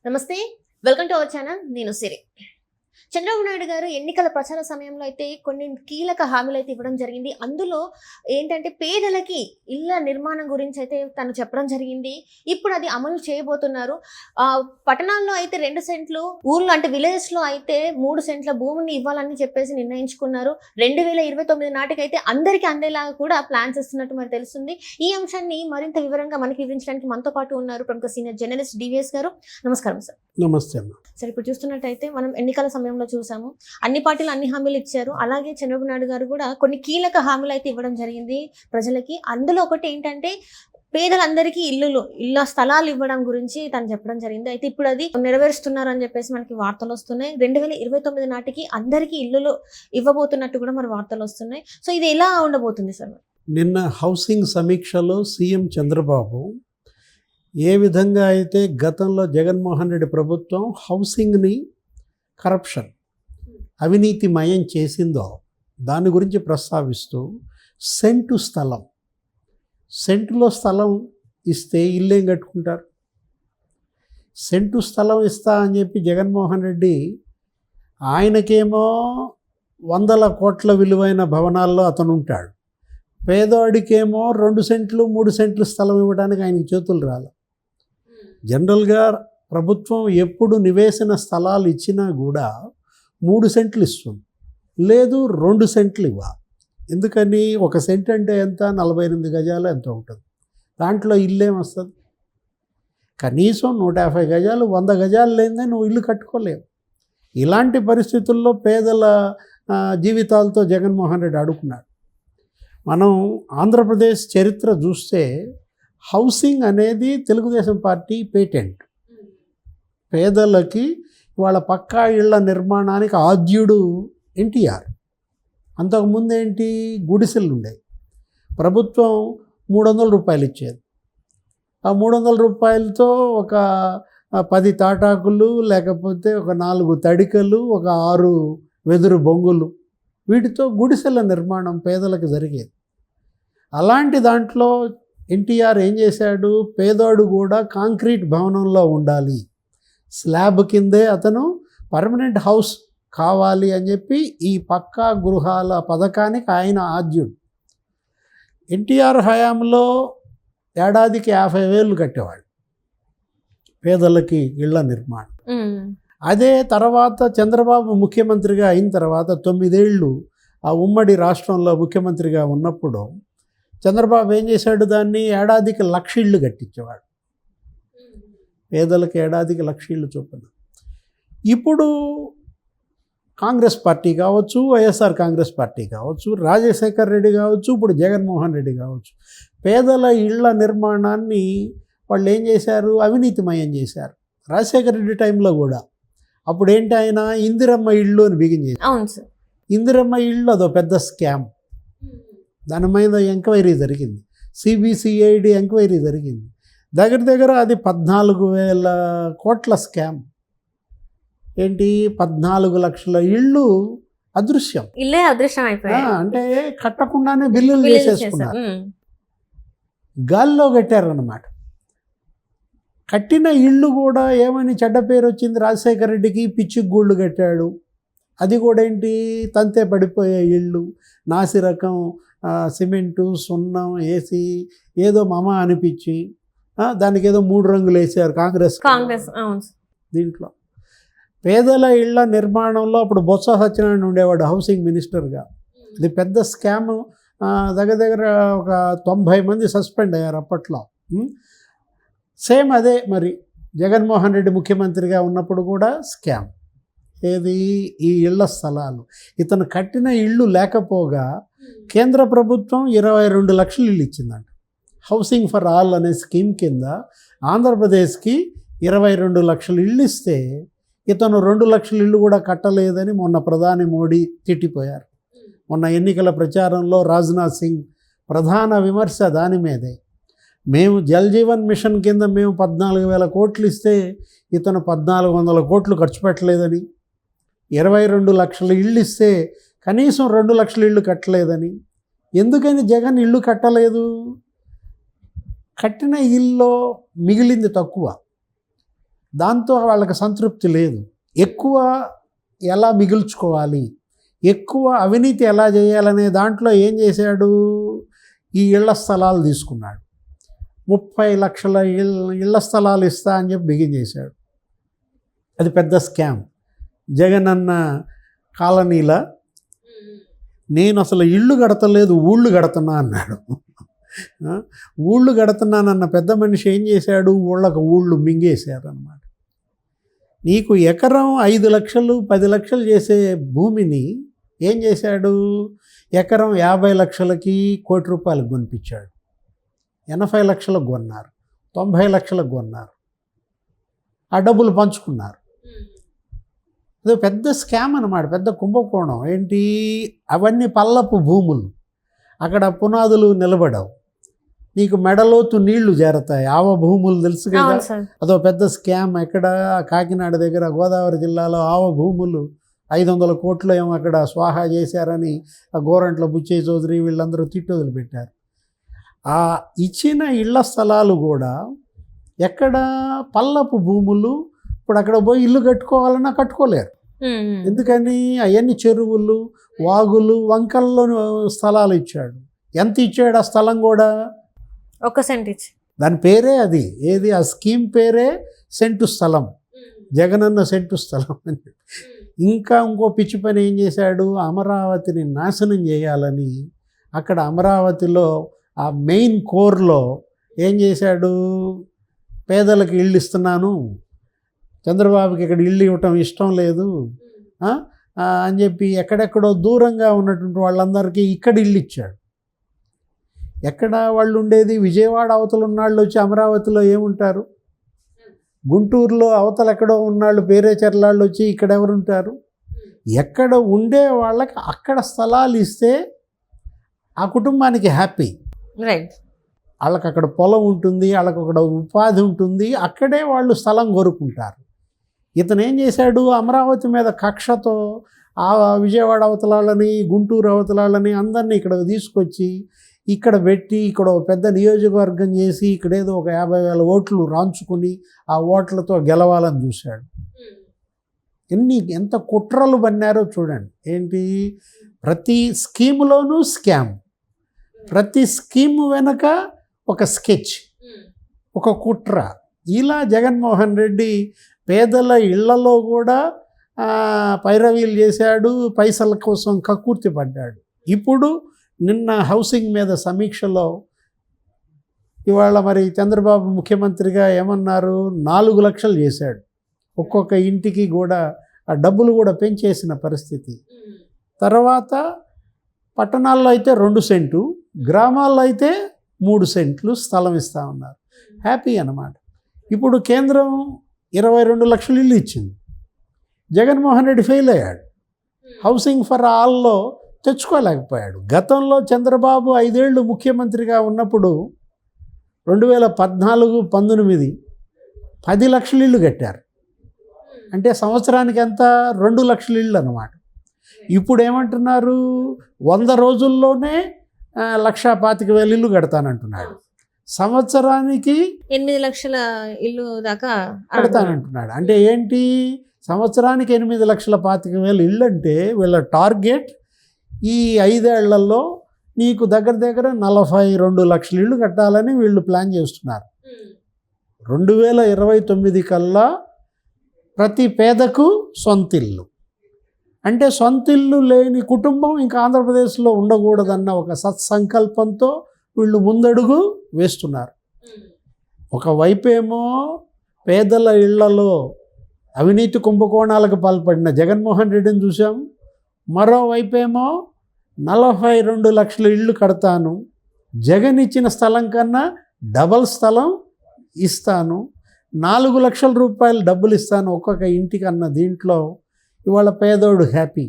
నమస్తే. Welcome to our channel. నేను సిరి. చంద్రబాబు నాయుడు గారు ఎన్నికల ప్రచార సమయంలో అయితే కొన్ని కీలక హామీలు అయితే ఇవ్వడం జరిగింది. అందులో ఏంటంటే పేదలకి ఇళ్ల నిర్మాణం గురించి అయితే తను చెప్పడం జరిగింది. ఇప్పుడు అది అమలు చేయబోతున్నారు. పట్టణాల్లో అయితే 2 సెంట్లు, ఊర్లో అంటే విలేజెస్లో అయితే 3 సెంట్ల భూమిని ఇవ్వాలని చెప్పేసి నిర్ణయించుకున్నారు. 2029 నాటికైతే అందరికీ అందేలాగా కూడా ప్లాన్స్ ఇస్తున్నట్టు మరి తెలుస్తుంది. ఈ అంశాన్ని మరింత వివరంగా మనకి వివరించడానికి మనతో పాటు ఉన్నారు ప్రముఖ సీనియర్ జర్నలిస్ట్ డివిఎస్ గారు. నమస్కారం సార్. నమస్తే అమ్మ. సార్, ఇప్పుడు చూస్తున్నట్టయితే మనం ఎన్నికల సమయంలో చూసాము, అన్ని పార్టీలు అన్ని హామీలు ఇచ్చారు. అలాగే చంద్రబాబు నాయుడు గారు కూడా కొన్ని కీలక హామీలు అయితే ఇవ్వడం జరిగింది ప్రజలకి. అందులో ఒకటి ఏంటంటే పేదలందరికీ ఇళ్ళ స్థలాలు ఇవ్వడం గురించి తను చెప్పడం జరిగింది. అయితే ఇప్పుడు అది నెరవేరుస్తున్నారు అని చెప్పేసి మనకి వార్తలు వస్తున్నాయి. 2029 నాటికి అందరికీ ఇల్లులు ఇవ్వబోతున్నట్టు కూడా మరి వార్తలు వస్తున్నాయి. సో ఇది ఎలా ఉండబోతుంది సార్? నిన్న హౌసింగ్ సమీక్షలో సీఎం చంద్రబాబు ఏ విధంగా అయితే గతంలో జగన్మోహన్ రెడ్డి ప్రభుత్వం హౌసింగ్ని కరప్షన్, అవినీతిమయం చేసిందో దాని గురించి ప్రస్తావిస్తూ సెంటులో స్థలం ఇస్తే ఇల్లేం కట్టుకుంటారు? సెంటు స్థలం ఇస్తా అని చెప్పి జగన్మోహన్ రెడ్డి ఆయనకేమో 100 కోట్ల విలువైన భవనాల్లో అతను ఉంటాడు. పేదవాడికేమో 2 సెంట్లు 3 సెంట్లు స్థలం ఇవ్వడానికి ఆయనకి చేతులు రాల. జనరల్గా ప్రభుత్వం ఎప్పుడు నివేశన స్థలాలు ఇచ్చినా కూడా 3 సెంట్లు ఇస్తుంది, లేదు 2 సెంట్లు ఇవ్వాలి. ఎందుకని? 1 సెంట్ అంటే ఎంత? 48 గజాలు ఎంత ఉంటుంది. దాంట్లో ఇల్లేం వస్తుంది? కనీసం 150 గజాలు 100 గజాలు లేదే నువ్వు ఇల్లు కట్టుకోలేవు. ఇలాంటి పరిస్థితుల్లో పేదల జీవితాలతో జగన్మోహన్ రెడ్డి ఆడుకున్నాడు. మనం ఆంధ్రప్రదేశ్ చరిత్ర చూస్తే హౌసింగ్ అనేది తెలుగుదేశం పార్టీ పేటెంట్. పేదలకి వాళ్ళ పక్కా ఇళ్ల నిర్మాణానికి ఆద్యుడు ఎన్టీఆర్. అంతకుముందు ఏంటి? గుడిసెలు ఉండేవి. ప్రభుత్వం 300 రూపాయలు ఇచ్చేది. ఆ 300 రూపాయలతో ఒక 10 తాటాకులు, లేకపోతే ఒక 4 తడికలు, ఒక 6 వెదురు బొంగులు, వీటితో గుడిసెల నిర్మాణం పేదలకు జరిగేది. అలాంటి దాంట్లో ఎన్టీఆర్ ఏం చేశాడు? పేదోడు కూడా కాంక్రీట్ భవనంలో ఉండాలి, స్లాబ్ కిందే అతను పర్మనెంట్ హౌస్ కావాలి అని చెప్పి ఈ పక్కా గృహాల పథకానికి ఆయన ఆద్యుడు. ఎన్టీఆర్ హయాంలో ఏడాదికి 50,000 కట్టేవాడు పేదలకి ఇళ్ల నిర్మాణం. అదే తర్వాత చంద్రబాబు ముఖ్యమంత్రిగా అయిన తర్వాత 9 ఏళ్ళు ఆ ఉమ్మడి రాష్ట్రంలో ముఖ్యమంత్రిగా ఉన్నప్పుడు చంద్రబాబు ఏం చేశాడు? దాన్ని ఏడాదికి 1,00,000 ఇళ్ళు కట్టించేవాడు. పేదలకు ఏడాదికి 1,00,000 ఇళ్ళు చొప్పున. ఇప్పుడు కాంగ్రెస్ పార్టీ కావచ్చు, వైఎస్ఆర్ కాంగ్రెస్ పార్టీ కావచ్చు, రాజశేఖర్ రెడ్డి కావచ్చు, ఇప్పుడు జగన్మోహన్ రెడ్డి కావచ్చు, పేదల ఇళ్ల నిర్మాణాన్ని వాళ్ళు ఏం చేశారు? అవినీతిమయం చేశారు. రాజశేఖర్ రెడ్డి టైంలో కూడా అప్పుడు ఏంటి, ఆయన ఇందిరమ్మ ఇళ్ళు అని బిగించేది. అవును సార్. ఇందిరమ్మ ఇళ్ళు అదో పెద్ద స్కామ్. దాని మీద ఎంక్వైరీ జరిగింది, సిబిసిఐడి ఎంక్వైరీ జరిగింది. దగ్గర అది 14,000 కోట్ల స్కామ్. ఏంటి? 14 లక్షల ఇళ్ళు అదృశ్యం. ఇల్లే అదృశ్యం అయిపోయాయి. అంటే కట్టకుండానే బిల్లులు చేసేసుకున్నారు, గాల్లో కట్టారన్నమాట. కట్టిన ఇళ్ళు కూడా ఏమని చెడ్డ పేరు వచ్చింది రాజశేఖర రెడ్డికి. పిచ్చి గూళ్ళు కట్టాడు. అది కూడా ఏంటి? తంతే పడిపోయే ఇళ్ళు, నాసిరకం సిమెంటు, సున్నం వేసి ఏదో మమ అనిపించి దానికి ఏదో 3 రంగులు వేసారు కాంగ్రెస్. దీంట్లో పేదల ఇళ్ల నిర్మాణంలో అప్పుడు బొత్స సత్యనారాయణ ఉండేవాడు హౌసింగ్ మినిస్టర్గా. ఇది పెద్ద స్కామ్. దగ్గర ఒక 90 మంది సస్పెండ్ అయ్యారు అప్పట్లో. సేమ్ అదే మరి జగన్మోహన్ రెడ్డి ముఖ్యమంత్రిగా ఉన్నప్పుడు కూడా స్కామ్. ఏది? ఈ ఇళ్ల స్థలాలు. ఇతను కట్టిన ఇళ్ళు లేకపోగా కేంద్ర ప్రభుత్వం 22 లక్షల ఇళ్ళు ఇచ్చిందంట. హౌసింగ్ ఫర్ ఆల్ అనే స్కీమ్ కింద ఆంధ్రప్రదేశ్కి 22 లక్షల ఇళ్ళు ఇస్తే ఇతను 2 లక్షల ఇళ్ళు కూడా కట్టలేదని మొన్న ప్రధాని మోడీ తిట్టిపోయారు. మొన్న ఎన్నికల ప్రచారంలో రాజ్నాథ్ సింగ్ ప్రధాన విమర్శ దాని మీదే. మేము జల్ జీవన్ మిషన్ కింద మేము 14,000 కోట్లు ఇస్తే ఇతను 1,400 కోట్లు ఖర్చు పెట్టలేదని, 22 లక్షల ఇళ్ళు ఇస్తే కనీసం 2 లక్షల ఇళ్ళు కట్టలేదని. ఎందుకని జగన్ ఇళ్ళు కట్టలేదు? కట్టిన ఇల్లు మిగిలింది తక్కువ. దాంతో వాళ్ళకి సంతృప్తి లేదు. ఎక్కువ ఎలా మిగుల్చుకోవాలి, ఎక్కువ అవినీతి ఎలా చేయాలనే దాంట్లో ఏం చేశాడు, ఈ ఇళ్ల స్థలాలు తీసుకున్నాడు. 30 లక్షల ఇళ్ల స్థలాలు ఇస్తా అని చెప్పి బిగిన్ చేశాడు. అది పెద్ద స్కామ్. జగనన్న కాలనీల నేను అసలు ఇళ్ళు కడతలేదు, ఊళ్ళు కడుతున్నా అన్నాడు. ఊళ్ళు కడుతున్నానన్న పెద్ద మనిషి ఏం చేశాడు, ఊళ్ళు మింగేశారు అన్నమాట. నీకు ఎకరం 5 లక్షలు 10 లక్షలు చేసే భూమిని ఏం చేశాడు, ఎకరం 50 లక్షలకి ₹1,00,00,000 కొనిపించాడు. 80 లక్షలకు కొన్నారు, 90 లక్షలకు కొన్నారు. ఆ డబ్బులు పంచుకున్నారు. అది పెద్ద స్కామ్ అన్నమాట, పెద్ద కుంభకోణం. ఏంటి, అవన్నీ పల్లపు భూములు, అక్కడ పునాదులు నిలబడవు, నీకు మెడలోతు నీళ్లు చేరతాయి. ఆవ భూములు తెలుసు కదా, అదో పెద్ద స్కామ్. ఎక్కడ, కాకినాడ దగ్గర గోదావరి జిల్లాలో ఆవ భూములు 500 కోట్లు ఏమో అక్కడ స్వాహా చేశారని ఆ గోరంట్ల బుచ్చయ్య చౌదరి వీళ్ళందరూ తిట్టు వదిలిపెట్టారు. ఆ ఇచ్చిన ఇళ్ల స్థలాలు కూడా ఎక్కడ పల్లపు భూములు. ఇప్పుడు అక్కడ పోయి ఇల్లు కట్టుకోవాలన్నా కట్టుకోలేరు. ఎందుకని, అవన్నీ చెరువులు, వాగులు, వంకల్లో స్థలాలు ఇచ్చాడు. ఎంత ఇచ్చాడు ఆ స్థలం కూడా, 1 సెంట్ ఇచ్చి. దాని పేరే అది, ఏది ఆ స్కీమ్ పేరే సెంటు స్థలం, జగనన్న సెంటు స్థలం అని. ఇంకా ఇంకో పిచ్చి పని ఏం చేశాడు, అమరావతిని నాశనం చేయాలని అక్కడ అమరావతిలో ఆ మెయిన్ కోర్లో ఏం చేశాడు, పేదలకు ఇళ్ళు ఇస్తున్నాను, చంద్రబాబుకి ఇక్కడ ఇల్లు ఇవ్వటం ఇష్టం లేదు అని చెప్పి ఎక్కడెక్కడో దూరంగా ఉన్నటువంటి వాళ్ళందరికీ ఇక్కడ ఇల్లు ఇచ్చాడు. ఎక్కడ వాళ్ళు ఉండేది, విజయవాడ అవతల ఉన్నాళ్ళు వచ్చి అమరావతిలో ఏముంటారు, గుంటూరులో అవతల ఎక్కడో ఉన్నాళ్ళు పేరేచర్లాళ్ళు వచ్చి ఇక్కడ ఎవరుంటారు. ఎక్కడ ఉండే వాళ్ళకి అక్కడ స్థలాలు ఇస్తే ఆ కుటుంబానికి హ్యాపీ. రైట్, వాళ్ళకి అక్కడ పొలం ఉంటుంది, వాళ్ళకి అక్కడ ఉపాధి ఉంటుంది, అక్కడే వాళ్ళు స్థలం కోరుకుంటారు. ఇతను ఏం చేశాడు, అమరావతి మీద కక్షతో ఆ విజయవాడ అవతలాలని గుంటూరు అవతలాలని అందరినీ ఇక్కడ తీసుకొచ్చి ఇక్కడ పెట్టి ఇక్కడ ఒక పెద్ద నియోజకవర్గం చేసి ఇక్కడేదో ఒక 50,000 ఓట్లు రాంచుకుని ఆ ఓట్లతో గెలవాలని చూశాడు. ఎంత కుట్రలు పన్నారో చూడండి. ఏంటి, ప్రతి స్కీములోనూ స్కామ్, ప్రతి స్కీము వెనక ఒక స్కెచ్, ఒక కుట్ర. ఇలా జగన్మోహన్ రెడ్డి పేదల ఇళ్లలో కూడా పైరవీలు చేశాడు, పైసల కోసం కక్కుర్తి పడ్డాడు. ఇప్పుడు నిన్న హౌసింగ్ మీద సమీక్షలో ఇవాళ మరి చంద్రబాబు ముఖ్యమంత్రిగా ఏమన్నారు, 4 లక్షలు చేశాడు. ఒక్కొక్క ఇంటికి కూడా ఆ డబ్బులు కూడా పెంచేసిన పరిస్థితి. తర్వాత పట్టణాల్లో అయితే 2 సెంటు, గ్రామాల్లో అయితే 3 సెంట్లు స్థలం ఇస్తా ఉన్నారు. హ్యాపీ అన్నమాట. ఇప్పుడు కేంద్రం 22 లక్షలు ఇల్లు ఇచ్చింది. జగన్మోహన్ రెడ్డి ఫెయిల్ అయ్యాడు. హౌసింగ్ ఫర్ ఆల్లో తెచ్చుకోలేకపోయాడు. గతంలో చంద్రబాబు 5 ఏళ్ళు ముఖ్యమంత్రిగా ఉన్నప్పుడు 2014-19 10 లక్షల ఇళ్ళు కట్టారు. అంటే సంవత్సరానికి ఎంత, 2 లక్షల ఇళ్ళు అన్నమాట. ఇప్పుడు ఏమంటున్నారు, 100 రోజుల్లోనే 1,25,000 ఇల్లు కడతానంటున్నాడు. సంవత్సరానికి 8 లక్షల ఇల్లు దాకా కడతానంటున్నాడు. అంటే ఏంటి, సంవత్సరానికి 8,25,000 ఇళ్ళు అంటే వీళ్ళ టార్గెట్ ఈ 5 ఏళ్లలో నీకు దగ్గర 42 లక్షల ఇళ్ళు కట్టాలని వీళ్ళు ప్లాన్ చేస్తున్నారు. 2029 కల్లా ప్రతి పేదకు సొంతిల్లు. అంటే సొంతిల్లు లేని కుటుంబం ఇంకా ఆంధ్రప్రదేశ్లో ఉండకూడదన్న ఒక సత్సంకల్పంతో వీళ్ళు ముందడుగు వేస్తున్నారు. ఒకవైపేమో పేదల ఇళ్లలో అవినీతి కుంభకోణాలకు పాల్పడిన జగన్మోహన్ రెడ్డిని చూసాం. మరోవైపేమో 42 లక్షల ఇళ్ళు కడతాను, జగన్ ఇచ్చిన స్థలం కన్నా డబల్ స్థలం ఇస్తాను, 4 లక్షల రూపాయలు డబ్బులు ఇస్తాను ఒక్కొక్క ఇంటికి అన్న దీంట్లో ఇవాళ పేదోడు హ్యాపీ.